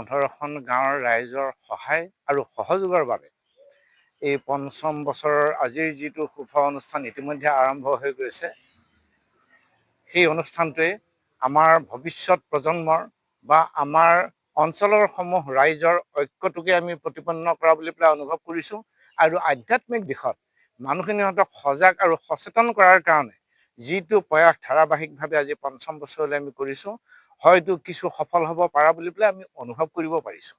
15খন গাঁৱৰ ৰাইজৰ সহায় আৰু সহযোগৰ বাবে এই পঞ্চম বছৰৰ আজিৰ যিটো শুভ অনুষ্ঠান ইতিমধ্যে আৰম্ভ হৈ গৈছে, সেই অনুষ্ঠানটোৱে আমাৰ ভৱিষ্যত প্ৰজন্মৰ বা আমাৰ অঞ্চলৰ সমূহ ৰাইজৰ ঐক্যটোকে আমি প্ৰতিপন্ন কৰা বুলি পেলাই অনুভৱ কৰিছোঁ। আৰু আধ্যাত্মিক দিশত মানুহখিনিহঁতক সজাগ আৰু সচেতন কৰাৰ কাৰণে যিটো প্ৰয়াস ধাৰাবাহিকভাৱে আজি পঞ্চম বছৰলৈ আমি কৰিছোঁ, হয়তো কিছু সফল হ'ব পাৰা বুলি পেলাই আমি অনুভৱ কৰিব পাৰিছোঁ।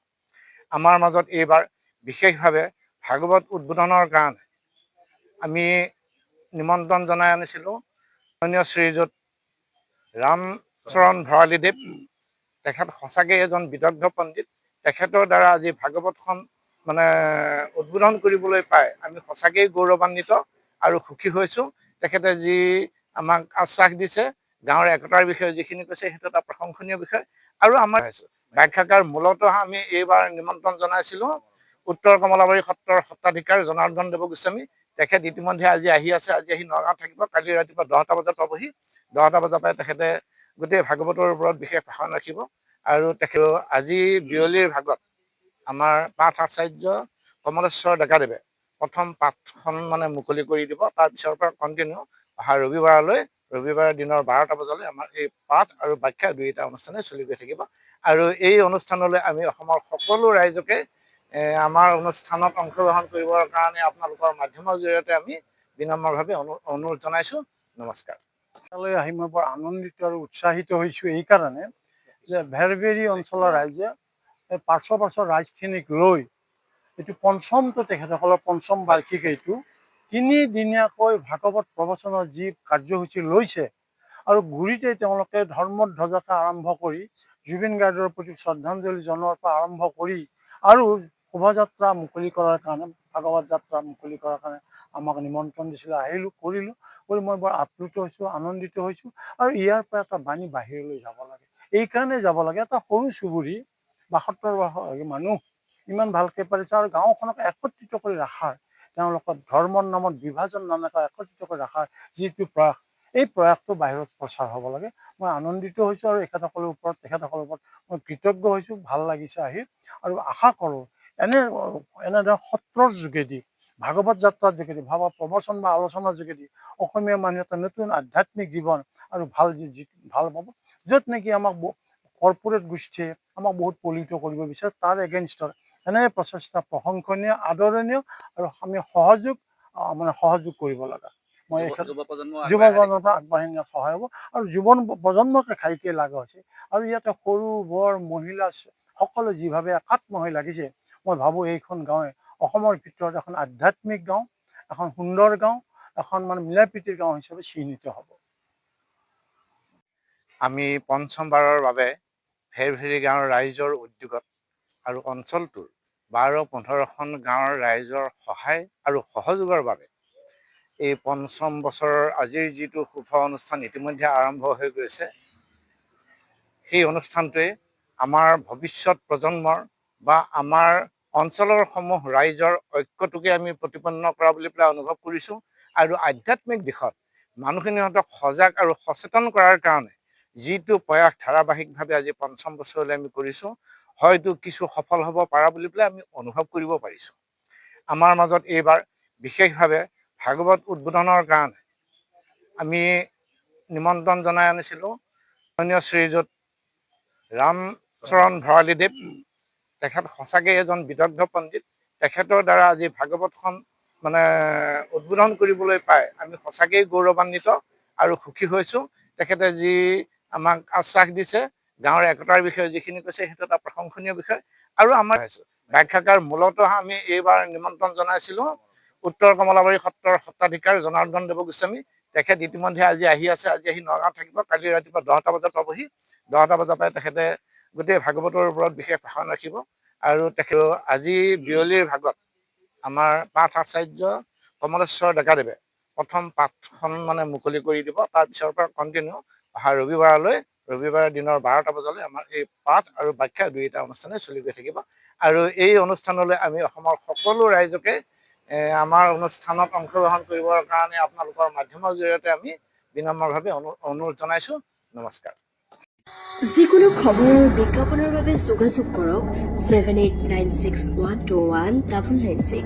আমাৰ মাজত এইবাৰ বিশেষভাৱে ভাগৱত উদ্বোধনৰ কাৰণে আমি নিমন্ত্ৰণ জনাই আনিছিলোঁ মাননীয় শ্ৰীযুত ৰামচৰণ ভৰালীদেৱ। তেখেত সঁচাকৈ এজন বিদগ্ধ পণ্ডিত। তেখেতৰ দ্বাৰা আজি ভাগৱতখন উদ্বোধন কৰিবলৈ পাই আমি সঁচাকৈয়ে গৌৰৱান্বিত আৰু সুখী হৈছোঁ। তেখেতে যি আমাক আশ্বাস দিছে, গাঁৱৰ একতাৰ বিষয়ে যিখিনি কৈছে, সেইটো এটা প্ৰশংসনীয় বিষয়। আৰু আমাৰ ব্যাখ্যাকাৰ মূলতঃ আমি এইবাৰ নিমন্ত্ৰণ জনাইছিলোঁ উত্তৰ কমলাবাৰী সত্ৰৰ সত্ৰাধিকাৰ জনাৰ্দন দেৱ গোস্বামী। তেখেত ইতিমধ্যে আজি আহি আছে, আজি আহি নগাঁৱত থাকিব। কালি ৰাতিপুৱা 10টা বজাত পাবহি। 10টা বজাৰ পৰাই তেখেতে গোটেই ভাগৱতৰ ওপৰত বিশেষ ভাষণ ৰাখিব। আৰু তেখেত আজি বিয়লিৰ ভাগত আমাৰ পাঠ আচাৰ্য কমলেশ্বৰ ডেকাদেৱে প্ৰথম পাঠখন মুকলি কৰি দিব। তাৰপিছৰ পৰা কণ্টিনিউ অহা ৰবিবাৰৰ দিনৰ 12টা বজালৈ আমাৰ এই পাঠ আৰু ব্যাখ্যা দুয়োটা অনুষ্ঠানে চলি গৈ থাকিব। আৰু এই অনুষ্ঠানলৈ আমি অসমৰ সকলো ৰাইজকে আমাৰ অনুষ্ঠানত অংশগ্ৰহণ কৰিবৰ কাৰণে আপোনালোকৰ মাধ্যমৰ জৰিয়তে আমি বিনম্ৰভাৱে অনুৰোধ জনাইছোঁ। নমস্কাৰ। তালৈ আহি মই বৰ আনন্দিত আৰু উৎসাহিত হৈছোঁ এই কাৰণে যে ভেৰভেৰী অঞ্চলৰ ৰাইজে এই পাৰ্শ্বৰ ৰাইজখিনিক লৈ এইটো পঞ্চমটো তেখেতসকলৰ পঞ্চম বাৰ্ষিক এইটো তিনিদিনীয়াকৈ ভাগৱত প্ৰবচনৰ যি কাৰ্যসূচী লৈছে আৰু গুৰিতে তেওঁলোকে ধৰ্মধ্বজাকে আৰম্ভ কৰি জুবিন গাৰ্গৰ প্ৰতি শ্ৰদ্ধাঞ্জলি জনোৱাৰ পৰা আৰম্ভ কৰি আৰু শোভাযাত্ৰা মুকলি কৰাৰ কাৰণে ভাগৱত যাত্ৰা মুকলি কৰাৰ কাৰণে আমাক নিমন্ত্ৰণ দিছিলে। আহিলোঁ, কৰিলোঁ। কৰি মই বৰ আপ্লুত হৈছোঁ, আনন্দিত হৈছোঁ। আৰু ইয়াৰ পৰা এটা বাণী বাহিৰলৈ যাব লাগে। এইকাৰণে যাব লাগে, এটা সৰু চুবুৰী ৭২ মানুহ ইমান ভালকৈ পাৰিছে আৰু গাঁওখনক একত্ৰিত কৰি ৰখাৰ, তেওঁলোকৰ ধৰ্মৰ নামত বিভাজন নানাকৈ একত্ৰিত কৰি ৰখাৰ যিটো প্ৰয়াস, এই প্ৰয়াসটো বাহিৰত প্ৰচাৰ হ'ব লাগে। মই আনন্দিত হৈছোঁ আৰু তেখেতসকলৰ ওপৰত মই কৃতজ্ঞ হৈছোঁ। ভাল লাগিছে আহি। আৰু আশা কৰোঁ এনেদৰে সত্ৰৰ যোগেদি, ভাগৱত যাত্ৰাৰ যোগেদি, ভাগৱত প্ৰবচন বা আলোচনাৰ যোগেদি অসমীয়া মানুহ এটা নতুন আধ্যাত্মিক জীৱন আৰু ভাল পাব। য'ত নেকি আমাক কৰ্পৰেট গোষ্ঠীয়ে আমাক বহুত পলিত কৰিব বিচাৰে, তাৰ এগেইনষ্টত এনে প্ৰচেষ্টা প্ৰশংসনীয়, আদৰণীয় আৰু আমি সহযোগ কৰিব লগা। মই যুৱ প্ৰজন্ম আগবাঢ়ি নিয়াত সহায় হ'ব। আৰু যুৱ প্ৰজন্মকে ঘাইকে লগা হৈছে। আৰু ইয়াতে সৰু বৰ মহিলা সকলো যিভাৱে একাত্ম হৈ লাগিছে, মই ভাবোঁ এইখন গাঁৱে অসমৰ ভিতৰত এখন আধ্যাত্মিক গাঁও, এখন সুন্দৰ গাঁও, এখন মিলা প্ৰীতিৰ গাঁও হিচাপে চিহ্নিত হ'ব। আমি পঞ্চমবাৰৰ বাবে ভেৰভেৰী গাঁৱৰ ৰাইজৰ উদ্যোগত আৰু অঞ্চলটোৰ 12-15খন গাঁৱৰ ৰাইজৰ সহায় আৰু সহযোগৰ বাবে এই পঞ্চম বছৰৰ আজিৰ যিটো শুভ অনুষ্ঠান ইতিমধ্যে আৰম্ভ হৈ গৈছে, সেই অনুষ্ঠানটোৱে আমাৰ ভৱিষ্যত প্ৰজন্মৰ বা আমাৰ অঞ্চলৰ সমূহ ৰাইজৰ ঐক্যটোকে আমি প্ৰতিপন্ন কৰা বুলি পেলাই অনুভৱ কৰিছোঁ। আৰু আধ্যাত্মিক দিশত মানুহখিনিহঁতক সজাগ আৰু সচেতন কৰাৰ কাৰণে যিটো প্ৰয়াস ধাৰাবাহিকভাৱে আজি পঞ্চম বছৰলৈ আমি কৰিছোঁ, হয়তো কিছু সফল হ'ব পাৰা বুলি পেলাই আমি অনুভৱ কৰিব পাৰিছোঁ। আমাৰ মাজত এইবাৰ বিশেষভাৱে ভাগৱত উদ্বোধনৰ কাৰণে আমি নিমন্ত্ৰণ জনাই আনিছিলোঁ মাননীয় শ্ৰীযুত ৰামচৰণ ভৰালীদেৱ। তেখেত সঁচাকৈ এজন বিদগ্ধ পণ্ডিত। তেখেতৰ দ্বাৰা আজি ভাগৱতখন উদ্বোধন কৰিবলৈ পাই আমি সঁচাকৈয়ে গৌৰৱান্বিত আৰু সুখী হৈছোঁ। তেখেতে যি আমাক আশ্বাস দিছে, গাঁৱৰ একতাৰ বিষয়ে যিখিনি কৈছে, সেইটো এটা প্ৰশংসনীয় বিষয়। আৰু আমাৰ ব্যাখ্যাকাৰ মূলতঃ আমি এইবাৰ নিমন্ত্ৰণ জনাইছিলোঁ উত্তৰ কমলাবাৰী সত্ৰৰ সত্ৰাধিকাৰ জনাৰ্দন দেৱ গোস্বামী। তেখেত ইতিমধ্যে আজি আহি আছে, আজি আহি নগাঁৱত থাকিব। কালি ৰাতিপুৱা 10টা বজাত পাবহি। 10টা বজাৰ পৰাই তেখেতে গোটেই ভাগৱতৰ ওপৰত বিশেষ ভাষণ ৰাখিব। আৰু তেখেত আজি বিয়লিৰ ভাগত আমাৰ পাঠ আচাৰ্য কমলেশ্বৰ ডেকাদেৱে প্ৰথম পাঠখন মুকলি কৰি দিব। তাৰপিছৰ পৰা কণ্টিনিউ অহা ৰবিবাৰৰ দিনৰ 12টা বজালৈ আমাৰ এই পাঠ আৰু ব্যাখ্যা দুয়োটা অনুষ্ঠানে চলি গৈ থাকিব। আৰু এই অনুষ্ঠানলৈ আমি অসমৰ সকলো ৰাইজকে আমাৰ অনুষ্ঠানত অংশগ্ৰহণ কৰিবৰ কাৰণে আপোনালোকৰ মাধ্যমৰ জৰিয়তে আমি বিনম্ৰভাৱে অনুৰোধ জনাইছোঁ। নমস্কাৰ। যিকোনো খবৰ আৰু বিজ্ঞাপনৰ বাবে যোগাযোগ কৰক 7896121996